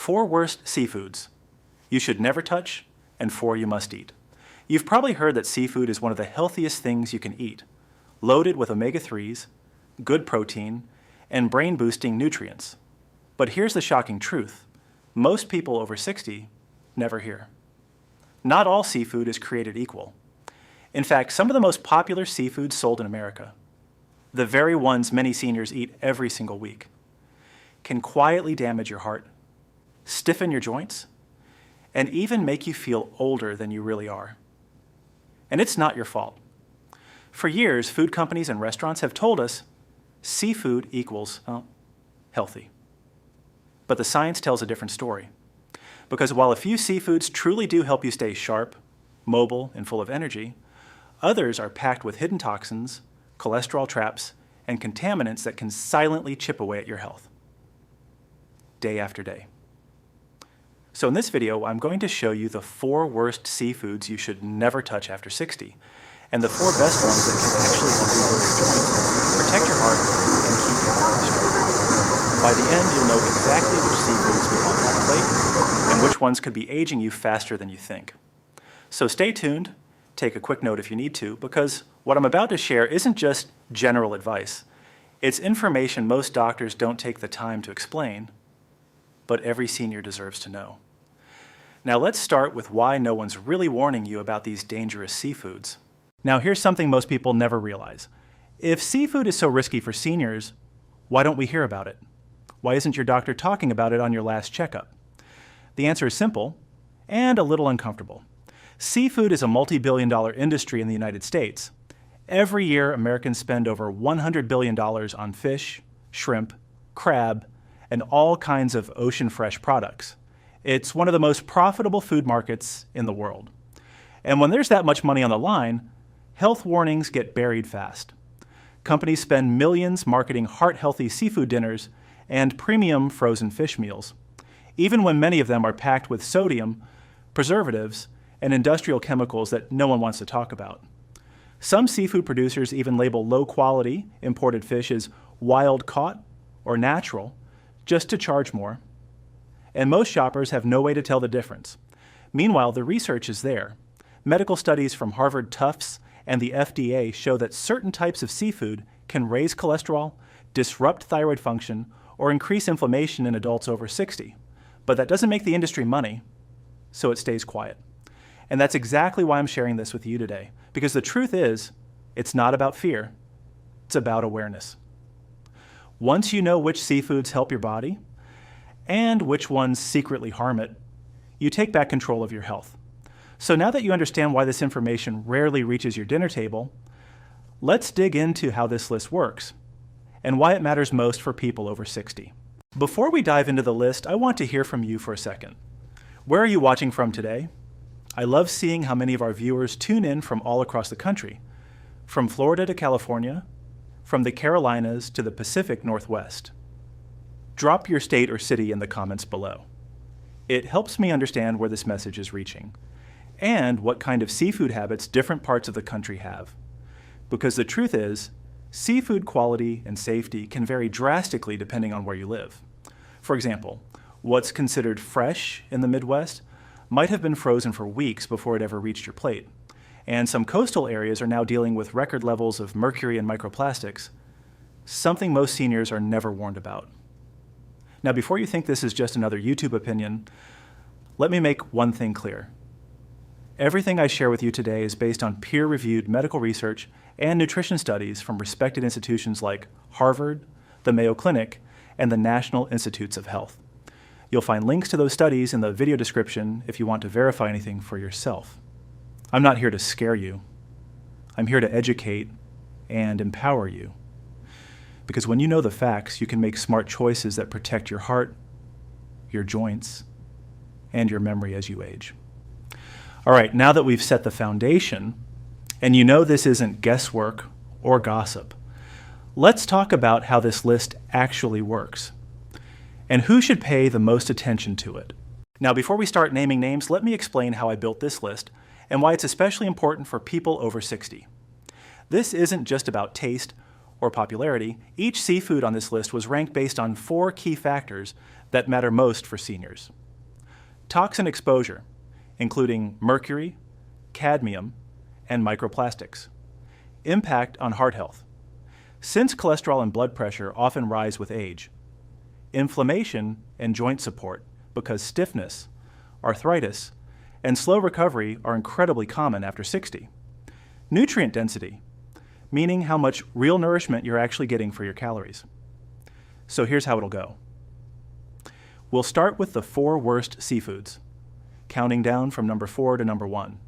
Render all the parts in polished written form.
4 worst seafoods you should never touch and 4 you must eat. You've probably heard that seafood is one of the healthiest things you can eat, loaded with omega-3s, good protein, and brain-boosting nutrients. But here's the shocking truth. Most people over 60 never hear. Not all seafood is created equal. In fact, some of the most popular seafoods sold in America, the very ones many seniors eat every single week, can quietly damage your heart, stiffen your joints, and even make you feel older than you really are. And it's not your fault. For years, food companies and restaurants have told us seafood equals, well, healthy. But the science tells a different story. Because while a few seafoods truly do help you stay sharp, mobile, and full of energy, others are packed with hidden toxins, cholesterol traps, and contaminants that can silently chip away at your health, day after day. So in this video, I'm going to show you the 4 worst seafoods you should never touch after 60, and the 4 best ones that can actually help you grow your joints, protect your heart, and keep your body strong. By the end, you'll know exactly which seafoods belong on the plate, and which ones could be aging you faster than you think. So stay tuned, take a quick note if you need to, because what I'm about to share isn't just general advice. It's information most doctors don't take the time to explain, but every senior deserves to know. Now let's start with why no one's really warning you about these dangerous seafoods. Now here's something most people never realize. If seafood is so risky for seniors, why don't we hear about it? Why isn't your doctor talking about it on your last checkup? The answer is simple and a little uncomfortable. Seafood is a multi-billion-dollar industry in the United States. Every year, Americans spend over $100 billion on fish, shrimp, crab, and all kinds of ocean-fresh products. It's one of the most profitable food markets in the world. And when there's that much money on the line, health warnings get buried fast. Companies spend millions marketing heart-healthy seafood dinners and premium frozen fish meals, even when many of them are packed with sodium, preservatives, and industrial chemicals that no one wants to talk about. Some seafood producers even label low-quality imported fish as wild-caught or natural just to charge more. And most shoppers have no way to tell the difference. Meanwhile, the research is there. Medical studies from Harvard Tufts and the FDA show that certain types of seafood can raise cholesterol, disrupt thyroid function, or increase inflammation in adults over 60. But that doesn't make the industry money, so it stays quiet. And that's exactly why I'm sharing this with you today. Because the truth is, it's not about fear, it's about awareness. Once you know which seafoods help your body, and which ones secretly harm it, you take back control of your health. So now that you understand why this information rarely reaches your dinner table, let's dig into how this list works, and why it matters most for people over 60. Before we dive into the list, I want to hear from you for a second. Where are you watching from today? I love seeing how many of our viewers tune in from all across the country, from Florida to California, from the Carolinas to the Pacific Northwest. Drop your state or city in the comments below. It helps me understand where this message is reaching, and what kind of seafood habits different parts of the country have. Because the truth is, seafood quality and safety can vary drastically depending on where you live. For example, what's considered fresh in the Midwest might have been frozen for weeks before it ever reached your plate. And some coastal areas are now dealing with record levels of mercury and microplastics, something most seniors are never warned about. Now, before you think this is just another YouTube opinion, let me make one thing clear. Everything I share with you today is based on peer-reviewed medical research and nutrition studies from respected institutions like Harvard, the Mayo Clinic, and the National Institutes of Health. You'll find links to those studies in the video description if you want to verify anything for yourself. I'm not here to scare you. I'm here to educate and empower you. Because when you know the facts, you can make smart choices that protect your heart, your joints, and your memory as you age. All right, now that we've set the foundation, and you know this isn't guesswork or gossip, let's talk about how this list actually works, and who should pay the most attention to it. Now, before we start naming names, let me explain how I built this list and why it's especially important for people over 60. This isn't just about taste or popularity, each seafood on this list was ranked based on 4 key factors that matter most for seniors. Toxin exposure, including mercury, cadmium, and microplastics. Impact on heart health. Since cholesterol and blood pressure often rise with age. Inflammation and joint support, because stiffness, arthritis, and slow recovery are incredibly common after 60. Nutrient density, meaning how much real nourishment you're actually getting for your calories. So here's how it'll go. We'll start with the 4 worst seafoods, counting down from number 4 to number 1.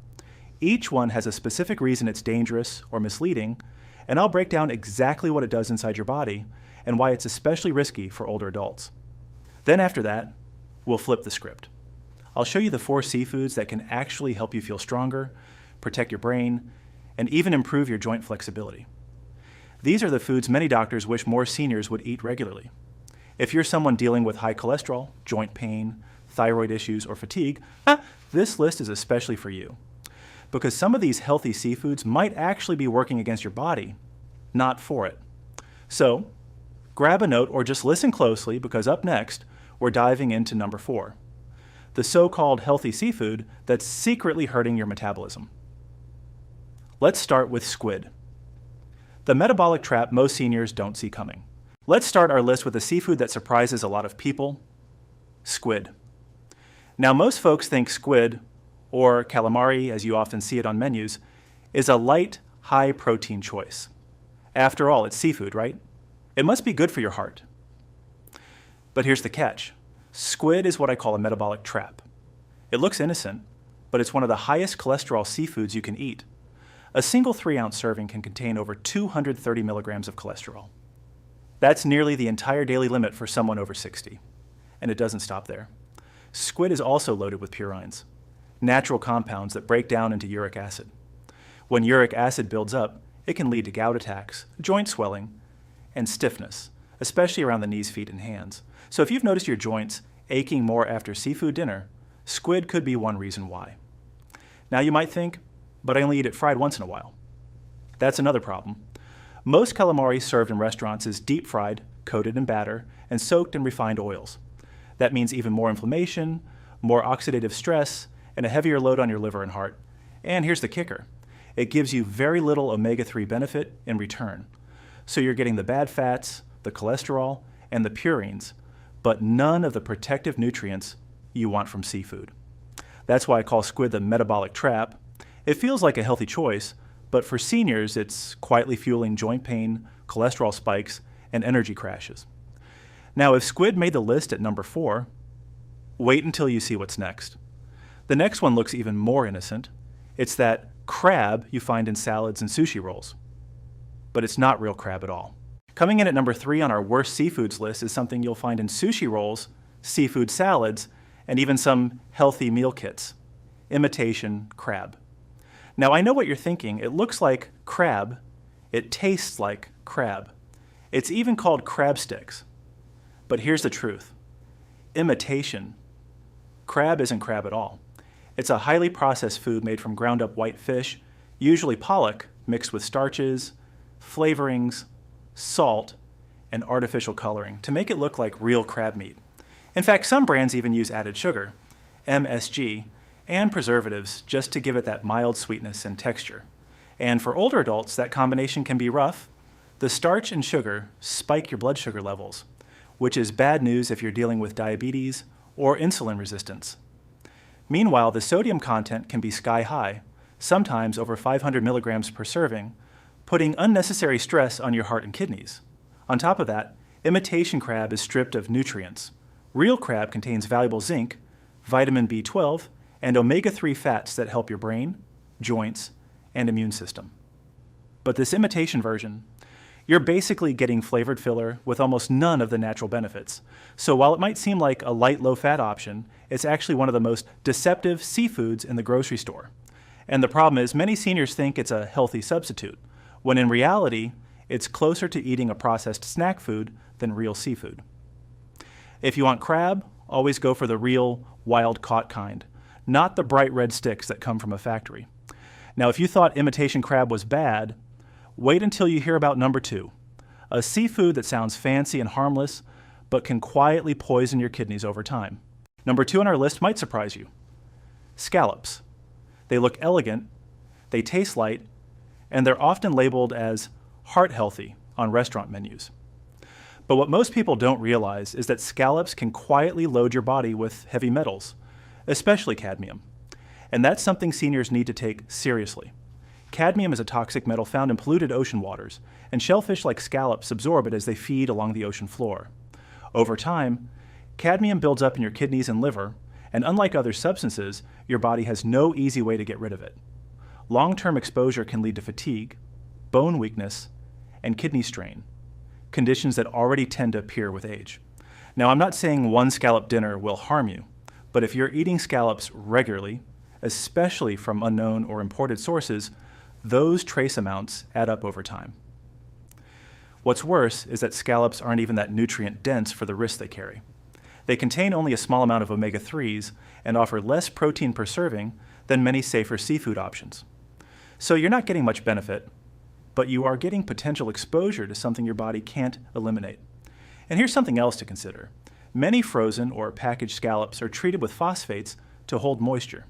Each one has a specific reason it's dangerous or misleading, and I'll break down exactly what it does inside your body and why it's especially risky for older adults. Then after that, we'll flip the script. I'll show you the 4 seafoods that can actually help you feel stronger, protect your brain, and even improve your joint flexibility. These are the foods many doctors wish more seniors would eat regularly. If you're someone dealing with high cholesterol, joint pain, thyroid issues, or fatigue, this list is especially for you. Because some of these healthy seafoods might actually be working against your body, not for it. So, grab a note or just listen closely, because up next, we're diving into number 4, the so-called healthy seafood that's secretly hurting your metabolism. Let's start with squid, the metabolic trap most seniors don't see coming. Let's start our list with a seafood that surprises a lot of people, squid. Now, most folks think squid, or calamari as you often see it on menus, is a light, high-protein choice. After all, it's seafood, right? It must be good for your heart. But here's the catch. Squid is what I call a metabolic trap. It looks innocent, but it's one of the highest cholesterol seafoods you can eat. A single 3-ounce serving can contain over 230 milligrams of cholesterol. That's nearly the entire daily limit for someone over 60. And it doesn't stop there. Squid is also loaded with purines, natural compounds that break down into uric acid. When uric acid builds up, it can lead to gout attacks, joint swelling, and stiffness, especially around the knees, feet, and hands. So if you've noticed your joints aching more after seafood dinner, squid could be one reason why. Now you might think, but I only eat it fried once in a while. That's another problem. Most calamari served in restaurants is deep fried, coated in batter, and soaked in refined oils. That means even more inflammation, more oxidative stress, and a heavier load on your liver and heart. And here's the kicker. It gives you very little omega-3 benefit in return. So you're getting the bad fats, the cholesterol, and the purines, but none of the protective nutrients you want from seafood. That's why I call squid the metabolic trap. It feels like a healthy choice, but for seniors, it's quietly fueling joint pain, cholesterol spikes, and energy crashes. Now, if squid made the list at number 4, wait until you see what's next. The next one looks even more innocent. It's that crab you find in salads and sushi rolls. But it's not real crab at all. Coming in at number 3 on our worst seafoods list is something you'll find in sushi rolls, seafood salads, and even some healthy meal kits. Imitation crab. Now, I know what you're thinking. It looks like crab. It tastes like crab. It's even called crab sticks. But here's the truth. Imitation. Crab isn't crab at all. It's a highly processed food made from ground up white fish, usually pollock, mixed with starches, flavorings, salt, and artificial coloring to make it look like real crab meat. In fact, some brands even use added sugar, MSG, and preservatives just to give it that mild sweetness and texture. And for older adults, that combination can be rough. The starch and sugar spike your blood sugar levels, which is bad news if you're dealing with diabetes or insulin resistance. Meanwhile, the sodium content can be sky high, sometimes over 500 milligrams per serving, putting unnecessary stress on your heart and kidneys. On top of that, imitation crab is stripped of nutrients. Real crab contains valuable zinc, vitamin B12, and omega-3 fats that help your brain, joints, and immune system. But this imitation version, you're basically getting flavored filler with almost none of the natural benefits. So while it might seem like a light, low-fat option, it's actually one of the most deceptive seafoods in the grocery store. And the problem is many seniors think it's a healthy substitute, when in reality, it's closer to eating a processed snack food than real seafood. If you want crab, always go for the real, wild-caught kind, not the bright red sticks that come from a factory. Now, if you thought imitation crab was bad, wait until you hear about number 2, a seafood that sounds fancy and harmless, but can quietly poison your kidneys over time. Number 2 on our list might surprise you. Scallops. They look elegant, they taste light, and they're often labeled as heart healthy on restaurant menus. But what most people don't realize is that scallops can quietly load your body with heavy metals, especially cadmium. And that's something seniors need to take seriously. Cadmium is a toxic metal found in polluted ocean waters, and shellfish like scallops absorb it as they feed along the ocean floor. Over time, cadmium builds up in your kidneys and liver, and unlike other substances, your body has no easy way to get rid of it. Long-term exposure can lead to fatigue, bone weakness, and kidney strain, conditions that already tend to appear with age. Now, I'm not saying one scallop dinner will harm you, but if you're eating scallops regularly, especially from unknown or imported sources, those trace amounts add up over time. What's worse is that scallops aren't even that nutrient dense for the risks they carry. They contain only a small amount of omega-3s and offer less protein per serving than many safer seafood options. So you're not getting much benefit, but you are getting potential exposure to something your body can't eliminate. And here's something else to consider. Many frozen or packaged scallops are treated with phosphates to hold moisture.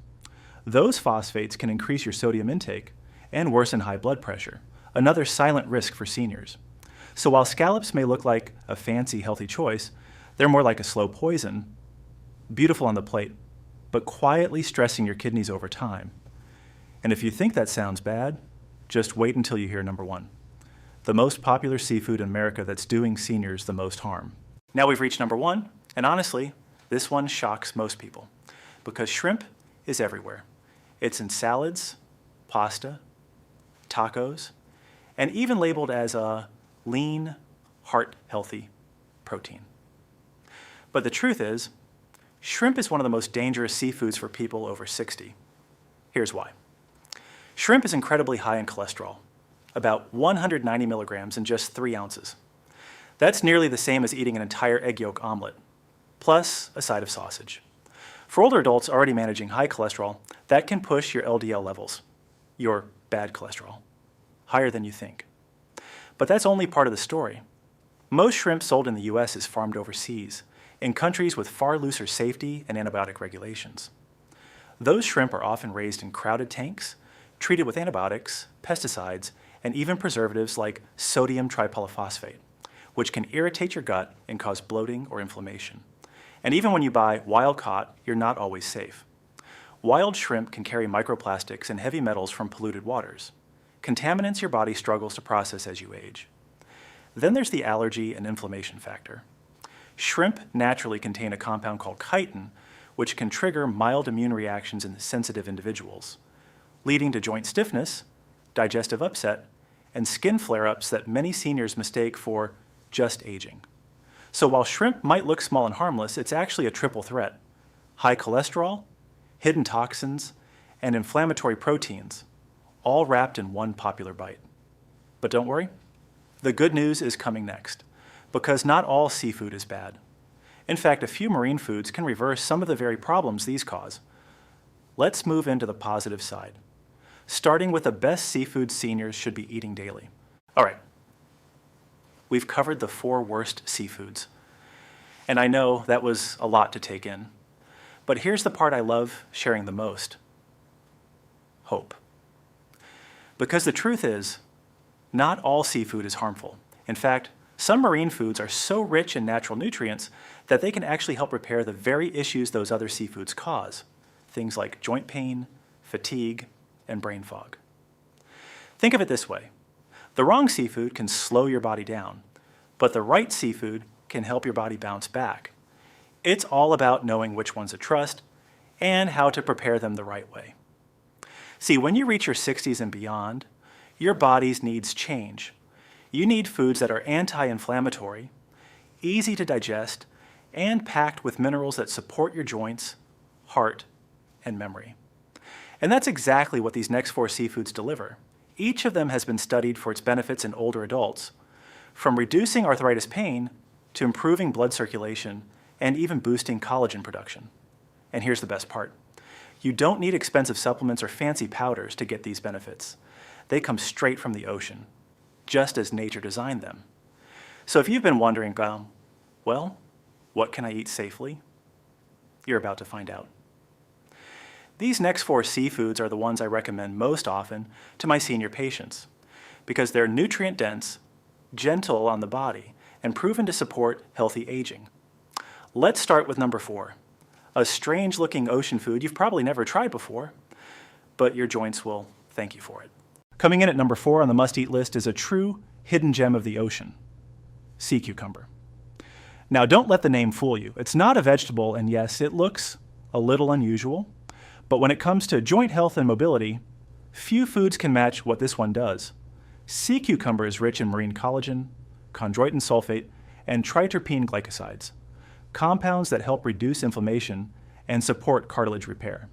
Those phosphates can increase your sodium intake and worsen high blood pressure, another silent risk for seniors. So while scallops may look like a fancy, healthy choice, they're more like a slow poison, beautiful on the plate, but quietly stressing your kidneys over time. And if you think that sounds bad, just wait until you hear number 1, the most popular seafood in America that's doing seniors the most harm. Now we've reached number 1, and honestly, this one shocks most people, because shrimp is everywhere. It's in salads, pasta, tacos, and even labeled as a lean, heart-healthy protein. But the truth is, shrimp is one of the most dangerous seafoods for people over 60. Here's why. Shrimp is incredibly high in cholesterol, about 190 milligrams in just 3 ounces. That's nearly the same as eating an entire egg yolk omelet, plus a side of sausage. For older adults already managing high cholesterol, that can push your LDL levels, your bad cholesterol, higher than you think. But that's only part of the story. Most shrimp sold in the US is farmed overseas, in countries with far looser safety and antibiotic regulations. Those shrimp are often raised in crowded tanks, treated with antibiotics, pesticides, and even preservatives like sodium tripolyphosphate, which can irritate your gut and cause bloating or inflammation. And even when you buy wild caught, you're not always safe. Wild shrimp can carry microplastics and heavy metals from polluted waters, contaminants your body struggles to process as you age. Then there's the allergy and inflammation factor. Shrimp naturally contain a compound called chitin, which can trigger mild immune reactions in sensitive individuals, leading to joint stiffness, digestive upset, and skin flare-ups that many seniors mistake for just aging. So while shrimp might look small and harmless, it's actually a triple threat: high cholesterol, hidden toxins, and inflammatory proteins, all wrapped in one popular bite. But don't worry, the good news is coming next, because not all seafood is bad. In fact, a few marine foods can reverse some of the very problems these cause. Let's move into the positive side, starting with the best seafood seniors should be eating daily. All right, we've covered the 4 worst seafoods. And I know that was a lot to take in. But here's the part I love sharing the most: hope. Because the truth is, not all seafood is harmful. In fact, some marine foods are so rich in natural nutrients that they can actually help repair the very issues those other seafoods cause. Things like joint pain, fatigue, and brain fog. Think of it this way: the wrong seafood can slow your body down, but the right seafood can help your body bounce back. It's all about knowing which ones to trust and how to prepare them the right way. See, when you reach your 60s and beyond, your body's needs change. You need foods that are anti-inflammatory, easy to digest, and packed with minerals that support your joints, heart, and memory. And that's exactly what these next 4 seafoods deliver. Each of them has been studied for its benefits in older adults, from reducing arthritis pain to improving blood circulation and even boosting collagen production. And here's the best part: you don't need expensive supplements or fancy powders to get these benefits. They come straight from the ocean, just as nature designed them. So if you've been wondering, well, what can I eat safely? You're about to find out. These next 4 seafoods are the ones I recommend most often to my senior patients because they're nutrient-dense, gentle on the body, and proven to support healthy aging. Let's start with number 4, a strange-looking ocean food you've probably never tried before, but your joints will thank you for it. Coming in at number 4 on the must-eat list is a true hidden gem of the ocean, sea cucumber. Now, don't let the name fool you. It's not a vegetable, and yes, it looks a little unusual, but when it comes to joint health and mobility, few foods can match what this one does. Sea cucumber is rich in marine collagen, chondroitin sulfate, and triterpene glycosides, compounds that help reduce inflammation and support cartilage repair.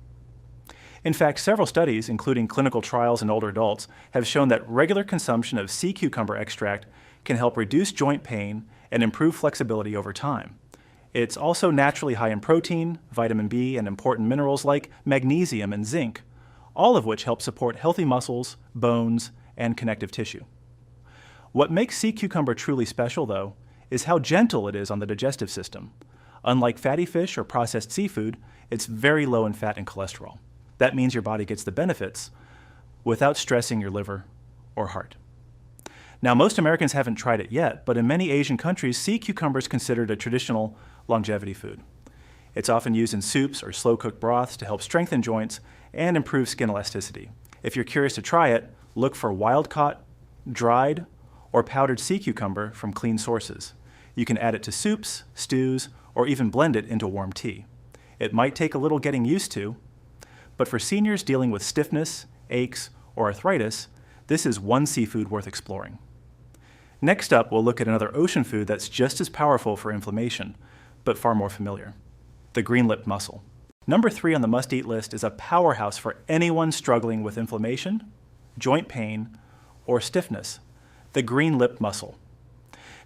In fact, several studies, including clinical trials in older adults, have shown that regular consumption of sea cucumber extract can help reduce joint pain and improve flexibility over time. It's also naturally high in protein, vitamin B, and important minerals like magnesium and zinc, all of which help support healthy muscles, bones, and connective tissue. What makes sea cucumber truly special, though, is how gentle it is on the digestive system. Unlike fatty fish or processed seafood, it's very low in fat and cholesterol. That means your body gets the benefits without stressing your liver or heart. Now, most Americans haven't tried it yet, but in many Asian countries, sea cucumber is considered a traditional longevity food. It's often used in soups or slow-cooked broths to help strengthen joints and improve skin elasticity. If you're curious to try it, look for wild-caught, dried, or powdered sea cucumber from clean sources. You can add it to soups, stews, or even blend it into warm tea. It might take a little getting used to, but for seniors dealing with stiffness, aches, or arthritis, this is one seafood worth exploring. Next up, we'll look at another ocean food that's just as powerful for inflammation, but far more familiar, the green-lipped mussel. Number 3 on the must-eat list is a powerhouse for anyone struggling with inflammation, joint pain, or stiffness, the green-lipped mussel.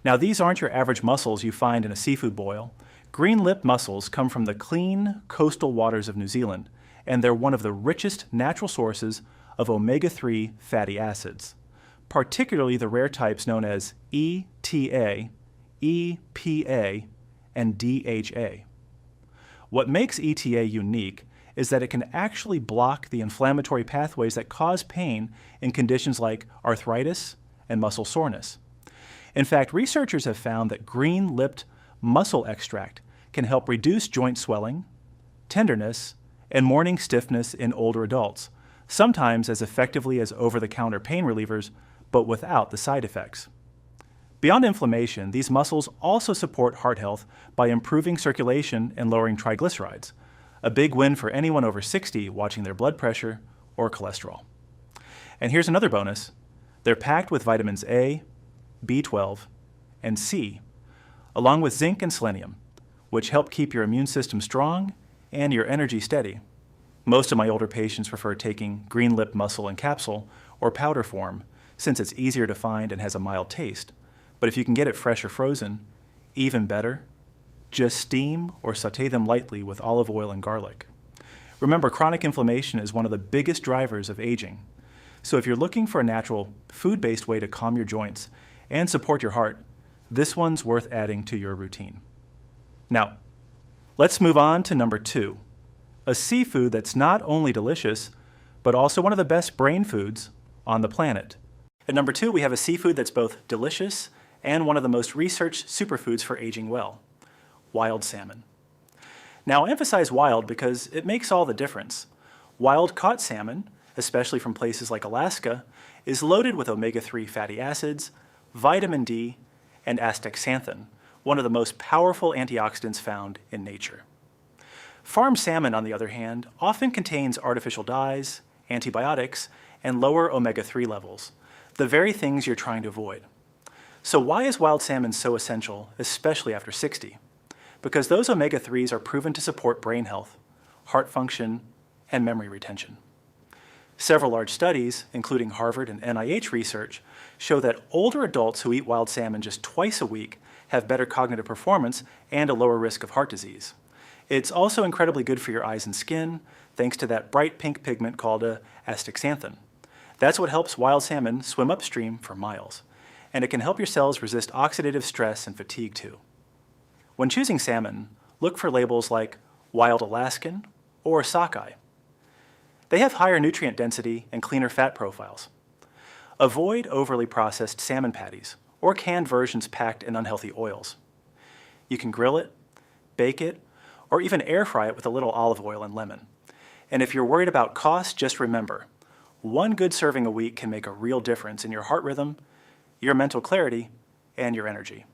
Now, these aren't your average mussels you find in a seafood boil. Green-lipped mussels come from the clean coastal waters of New Zealand, and they're one of the richest natural sources of omega-3 fatty acids, particularly the rare types known as ETA, EPA, and DHA. What makes ETA unique is that it can actually block the inflammatory pathways that cause pain in conditions like arthritis and muscle soreness. In fact, researchers have found that green-lipped mussel extract can help reduce joint swelling, tenderness, and morning stiffness in older adults, sometimes as effectively as over-the-counter pain relievers, but without the side effects. Beyond inflammation, these mussels also support heart health by improving circulation and lowering triglycerides, a big win for anyone over 60 watching their blood pressure or cholesterol. And here's another bonus. They're packed with vitamins A, B12, and C, along with zinc and selenium, which help keep your immune system strong and your energy steady. Most of my older patients prefer taking green-lipped mussel in capsule or powder form, since it's easier to find and has a mild taste. But if you can get it fresh or frozen, even better. Just steam or sauté them lightly with olive oil and garlic. Remember, chronic inflammation is one of the biggest drivers of aging. So if you're looking for a natural, food-based way to calm your joints and support your heart, this one's worth adding to your routine. Now, let's move on to number 2, a seafood that's not only delicious, but also one of the best brain foods on the planet. At number 2, we have a seafood that's both delicious and one of the most researched superfoods for aging well, wild salmon. Now, I emphasize wild because it makes all the difference. Wild-caught salmon, especially from places like Alaska, is loaded with omega-3 fatty acids, vitamin D, and astaxanthin, one of the most powerful antioxidants found in nature. Farm salmon, on the other hand, often contains artificial dyes, antibiotics, and lower omega-3 levels, the very things you're trying to avoid. So why is wild salmon so essential, especially after 60? Because those omega-3s are proven to support brain health, heart function, and memory retention. Several large studies, including Harvard and NIH research, show that older adults who eat wild salmon just twice a week have better cognitive performance and a lower risk of heart disease. It's also incredibly good for your eyes and skin, thanks to that bright pink pigment called astaxanthin. That's what helps wild salmon swim upstream for miles. and it can help your cells resist oxidative stress and fatigue too. When choosing salmon, look for labels like Wild Alaskan or Sockeye. They have higher nutrient density and cleaner fat profiles. Avoid overly processed salmon patties or canned versions packed in unhealthy oils. You can grill it, bake it, or even air fry it with a little olive oil and lemon. And if you're worried about cost, just remember, one good serving a week can make a real difference in your heart rhythm, your mental clarity, and your energy.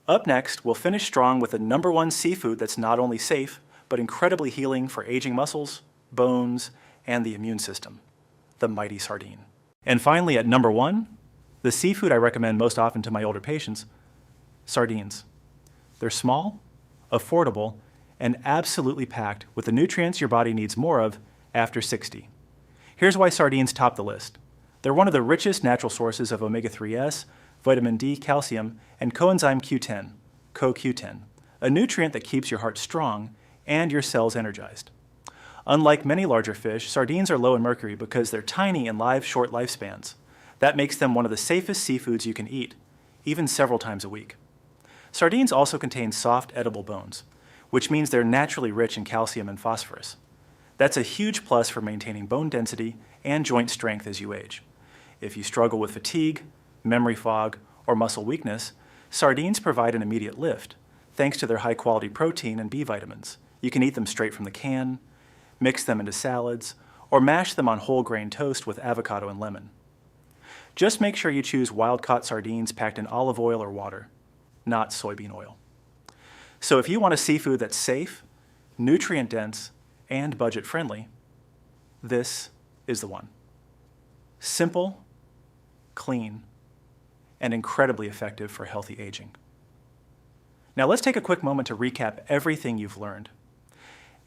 Up next, we'll finish strong with the #1 seafood that's not only safe, but incredibly healing for aging muscles, bones, and the immune system, the mighty sardine. And finally, at #1, the seafood I recommend most often to my older patients, sardines. They're small, affordable, and absolutely packed with the nutrients your body needs more of after 60. Here's why sardines top the list. They're one of the richest natural sources of omega-3s, vitamin D, calcium, and coenzyme Q10, CoQ10, a nutrient that keeps your heart strong and your cells energized. Unlike many larger fish, sardines are low in mercury because they're tiny and live short lifespans. That makes them one of the safest seafoods you can eat, even several times a week. Sardines also contain soft, edible bones, which means they're naturally rich in calcium and phosphorus. That's a huge plus for maintaining bone density and joint strength as you age. If you struggle with fatigue, memory fog, or muscle weakness, sardines provide an immediate lift, thanks to their high-quality protein and B vitamins. You can eat them straight from the can, mix them into salads, or mash them on whole grain toast with avocado and lemon. Just make sure you choose wild-caught sardines packed in olive oil or water, not soybean oil. So if you want a seafood that's safe, nutrient-dense, and budget-friendly, this is the one. Simple, clean, and incredibly effective for healthy aging. Now let's take a quick moment to recap everything you've learned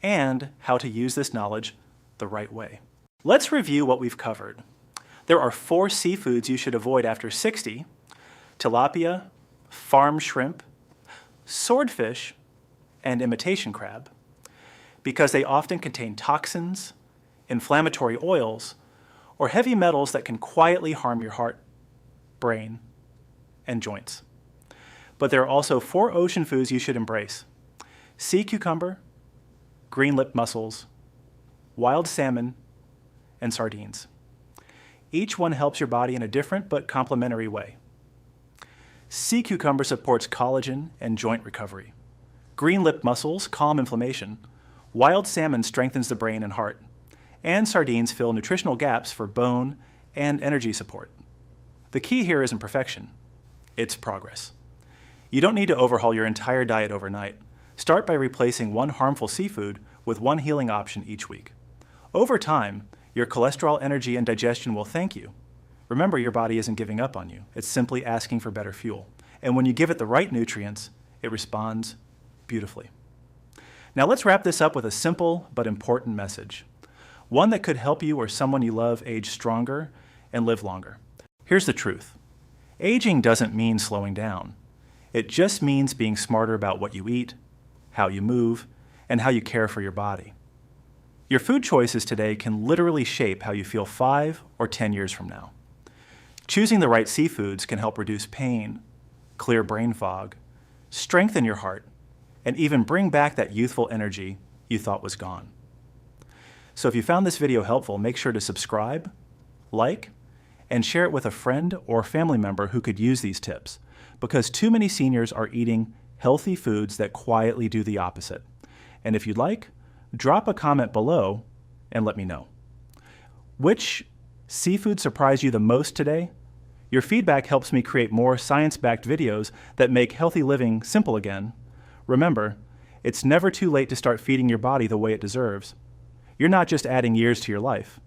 and how to use this knowledge the right way. Let's review what we've covered. There are 4 seafoods you should avoid after 60: tilapia, farm shrimp, swordfish, and imitation crab, because they often contain toxins, inflammatory oils, or heavy metals that can quietly harm your heart, brain, and joints. But there are also 4 ocean foods you should embrace: sea cucumber, green-lipped mussels, wild salmon, and sardines. Each one helps your body in a different but complementary way. Sea cucumber supports collagen and joint recovery. Green-lipped mussels calm inflammation. Wild salmon strengthens the brain and heart. And sardines fill nutritional gaps for bone and energy support. The key here isn't perfection, it's progress. You don't need to overhaul your entire diet overnight. Start by replacing one harmful seafood with one healing option each week. Over time, your cholesterol, energy, and digestion will thank you. Remember, your body isn't giving up on you. It's simply asking for better fuel. And when you give it the right nutrients, it responds beautifully. Now let's wrap this up with a simple but important message. One that could help you or someone you love age stronger and live longer. Here's the truth. Aging doesn't mean slowing down. It just means being smarter about what you eat, how you move, and how you care for your body. Your food choices today can literally shape how you feel 5 or 10 years from now. Choosing the right seafoods can help reduce pain, clear brain fog, strengthen your heart, and even bring back that youthful energy you thought was gone. So if you found this video helpful, make sure to subscribe, like, and share it with a friend or family member who could use these tips, because too many seniors are eating healthy foods that quietly do the opposite. And if you'd like, drop a comment below and let me know. Which seafood surprised you the most today? Your feedback helps me create more science-backed videos that make healthy living simple again. Remember, it's never too late to start feeding your body the way it deserves. You're not just adding years to your life.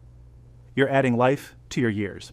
You're adding life to your years.